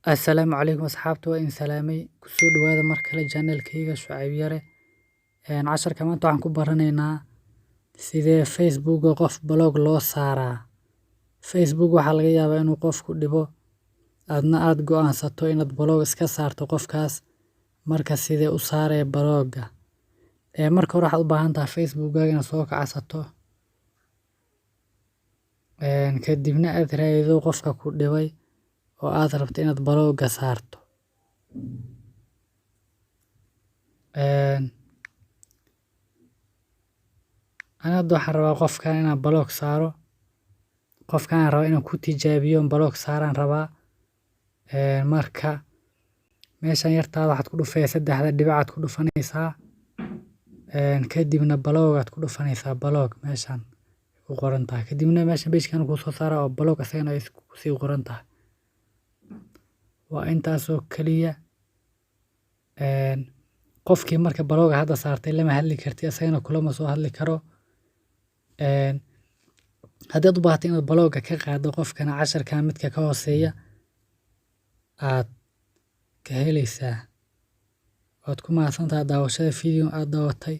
Assalaamu calaykum asxaabta waa in salaamay kusoo dhawaada mar kale channelkayga Shucayb Yare. Casharka maanta waxaan ku baranaynaa sidee Facebook qof blog loo saaraa. Facebook waxaa laga yaabaa inuu qofku dhibo aadna aad go'aansato inaad blog iska saarto qofkaas. Marka sidee u saaree blogga? Marka hore waxaad u baahan tahay Facebook-gaaga inaad soo kacsato. Kadibna aad raadido qofka ku dhibay oo aad rabto inaad blogga saarto. Anada waxaan rabaa qofkan inaan blog saaro. Qofkan aan rabaa inaan ku tijaabiyo blog saaran rabaa. Marka meeshan yartaada waxaad ku dhufaysaa saddexda dhibic aad ku dhufanaysaa. Kadibna blog aad ku dhufanaysaa blog meeshan ku qoran tahay. Kadibna meeshan page-kan ku soo saara oo blog asagana ay ku sii qoran tahay. Waa intaas oo kaliya. Qofkii marka blog hadda saartay lama hadli kartid asagana kulama soo hadli karo. Haddaad u baahato inaad blogga ka qaado qofkana casharka midka ka hooseeya aad ka helaysaa. Waad ku mahadsantahay daawashada video aad daawatay.